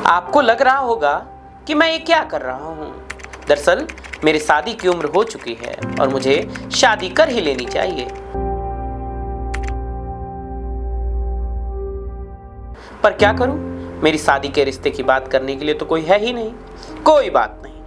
आपको लग रहा होगा कि मैं ये क्या कर रहा हूँ। दरअसल मेरी शादी की उम्र हो चुकी है और मुझे शादी कर ही लेनी चाहिए। पर क्या करूं, मेरी शादी के रिश्ते की बात करने के लिए तो कोई है ही नहीं। कोई बात नहीं,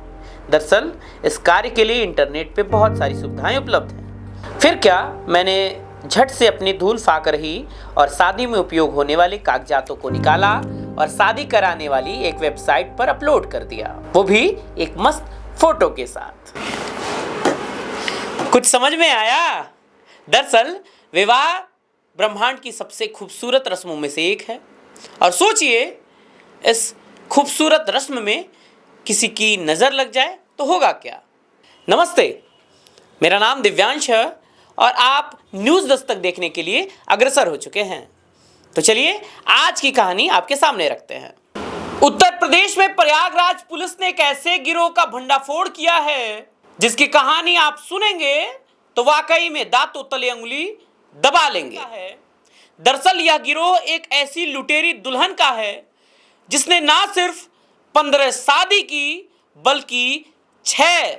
दरअसल इस कार्य के लिए इंटरनेट पे बहुत सारी सुविधाएं उपलब्ध हैं। फिर क्या, मैंने झट से अपनी धूल फाक रही और शादी में उपयोग होने वाले कागजातों को निकाला और शादी कराने वाली एक वेबसाइट पर अपलोड कर दिया, वो भी एक मस्त फोटो के साथ। कुछ समझ में आया? दरअसल विवाह ब्रह्मांड की सबसे खूबसूरत रस्मों में से एक है और सोचिए, इस खूबसूरत रस्म में किसी की नजर लग जाए तो होगा क्या। नमस्ते, मेरा नाम दिव्यांश है और आप न्यूज़ दस्तक देखने के लिए अग्रसर हो चुके हैं। तो चलिए आज की कहानी आपके सामने रखते हैं। उत्तर प्रदेश में प्रयागराज पुलिस ने एक ऐसे गिरोह का भंडाफोड़ किया है जिसकी कहानी आप सुनेंगे तो वाकई में दांतों तले अंगुली दबा लेंगे। दरअसल यह गिरोह एक ऐसी लुटेरी दुल्हन का है जिसने ना सिर्फ 15 शादी की बल्कि 6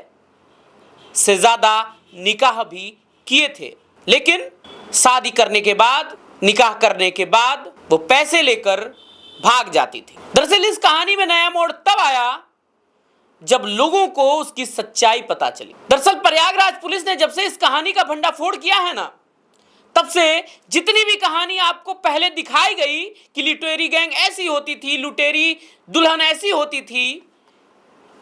से ज्यादा निकाह भी किए थे। लेकिन शादी करने के बाद, निकाह करने के बाद वो पैसे लेकर भाग जाती थी। दरअसल इस कहानी में नया मोड़ तब आया जब लोगों को उसकी सच्चाई पता चली। दरअसल प्रयागराज पुलिस ने जब से इस कहानी का भंडाफोड़ किया है ना, तब से जितनी भी कहानी आपको पहले दिखाई गई कि लुटेरी गैंग ऐसी होती थी, लुटेरी दुल्हन ऐसी होती थी,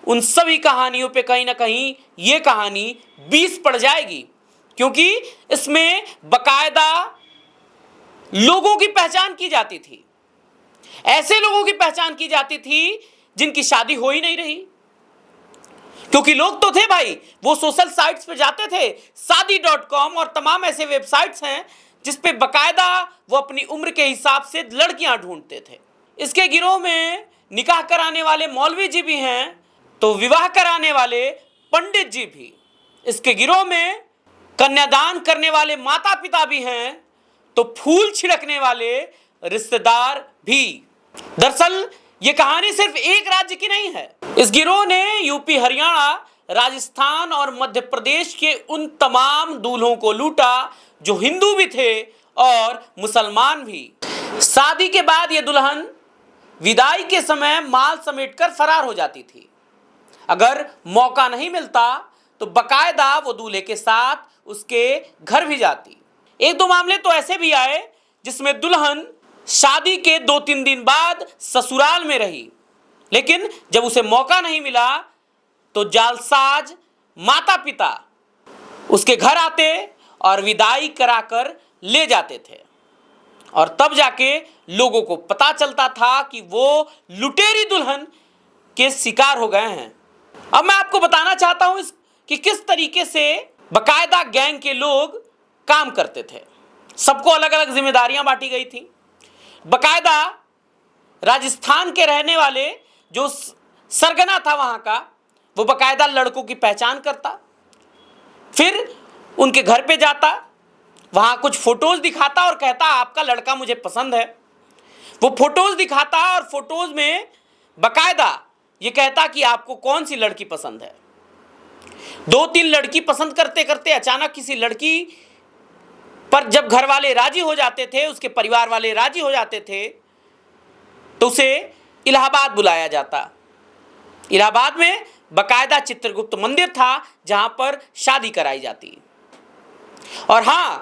उन सभी कहानियों पे कहीं ना कहीं ये कहानी 20 पड़ जाएगी, क्योंकि इसमें बकायदा लोगों की पहचान की जाती थी। ऐसे लोगों की पहचान की जाती थी जिनकी शादी हो ही नहीं रही, क्योंकि लोग तो थे भाई, वो सोशल साइट्स पे जाते थे, शादी.com और तमाम ऐसे वेबसाइट्स हैं जिस पे बकायदा वो अपनी उम्र के हिसाब से लड़कियां ढूंढते थे। इसके गिरोह में निकाह कराने वाले मौलवी जी भी हैं तो विवाह कराने वाले पंडित जी भी। इसके गिरोह में कन्यादान करने वाले माता पिता भी हैं तो फूल छिड़कने वाले रिश्तेदार भी। दरअसल ये कहानी सिर्फ एक राज्य की नहीं है। इस गिरोह ने यूपी, हरियाणा, राजस्थान और मध्य प्रदेश के उन तमाम दूल्हों को लूटा जो हिंदू भी थे और मुसलमान भी। शादी के बाद ये दुल्हन विदाई के समय माल समेटकर फरार हो जाती थी। अगर मौका नहीं मिलता तो बकायदा वो दूल्हे के साथ उसके घर भी जाती। एक दो मामले तो ऐसे भी आए जिसमें दुल्हन शादी के 2-3 दिन बाद ससुराल में रही, लेकिन जब उसे मौका नहीं मिला तो जालसाज माता पिता उसके घर आते और विदाई कराकर ले जाते थे और तब जाके लोगों को पता चलता था कि वो लुटेरी दुल्हन के शिकार हो गए हैं। अब मैं आपको बताना चाहता हूं कि किस तरीके से बकायदा गैंग के लोग काम करते थे। सबको अलग अलग जिम्मेदारियां बांटी गई थी। बकायदा राजस्थान के रहने वाले जो सरगना था वहां का, वो बकायदा लड़कों की पहचान करता, फिर उनके घर पे जाता, वहां कुछ फोटोज दिखाता और कहता आपका लड़का मुझे पसंद है। वो फोटोज दिखाता और फोटोज में बकायदा ये कहता कि आपको कौन सी लड़की पसंद है। 2-3 लड़की पसंद करते करते अचानक किसी लड़की पर जब घर वाले राजी हो जाते थे, उसके परिवार वाले राजी हो जाते थे, तो उसे इलाहाबाद बुलाया जाता। इलाहाबाद में बकायदा चित्रगुप्त मंदिर था जहां पर शादी कराई जाती। और हां,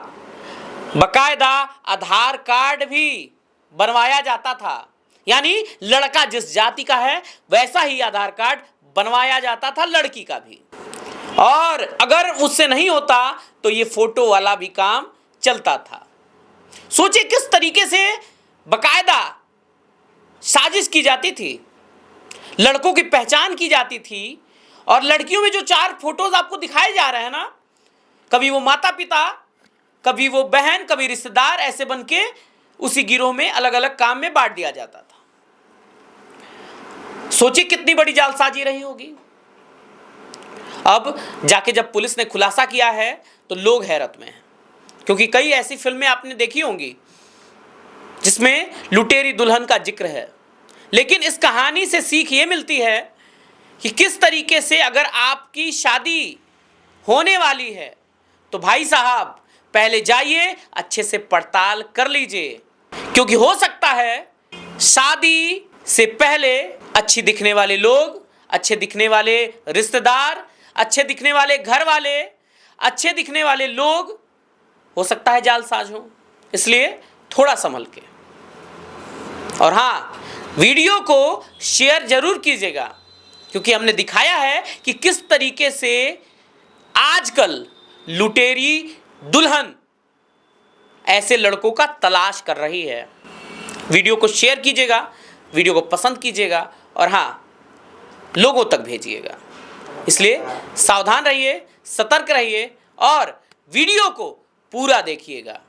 बकायदा आधार कार्ड भी बनवाया जाता था, यानी लड़का जिस जाति का है वैसा ही आधार कार्ड बनवाया जाता था लड़की का भी। और अगर उससे नहीं होता तो ये फोटो वाला भी काम चलता था। सोचिए किस तरीके से बकायदा साजिश की जाती थी, लड़कों की पहचान की जाती थी। और लड़कियों में जो 4 फोटोज आपको दिखाए जा रहे हैं ना, कभी वो माता पिता, कभी वो बहन, कभी रिश्तेदार, ऐसे बनके उसी गिरोह में अलग अलग काम में बांट दिया जाता था। सोचिए कितनी बड़ी जालसाजी रही होगी। अब जाके जब पुलिस ने खुलासा किया है तो लोग हैरत में हैं, क्योंकि कई ऐसी फिल्में आपने देखी होंगी जिसमें लुटेरी दुल्हन का जिक्र है, लेकिन इस कहानी से सीख ये मिलती है कि किस तरीके से अगर आपकी शादी होने वाली है तो भाई साहब पहले जाइए अच्छे से पड़ताल कर लीजिए, क्योंकि हो सकता है शादी से पहले अच्छी दिखने वाले लोग, अच्छे दिखने वाले रिश्तेदार, अच्छे दिखने वाले घर वाले, अच्छे दिखने वाले लोग हो सकता है जालसाज हो। इसलिए थोड़ा संभल के, और हाँ, वीडियो को शेयर जरूर कीजिएगा, क्योंकि हमने दिखाया है कि किस तरीके से आजकल लुटेरी दुल्हन ऐसे लड़कों का तलाश कर रही है। वीडियो को शेयर कीजिएगा, वीडियो को पसंद कीजिएगा, और हाँ, लोगों तक भेजिएगा। इसलिए सावधान रहिए, सतर्क रहिए और वीडियो को पूरा देखिएगा।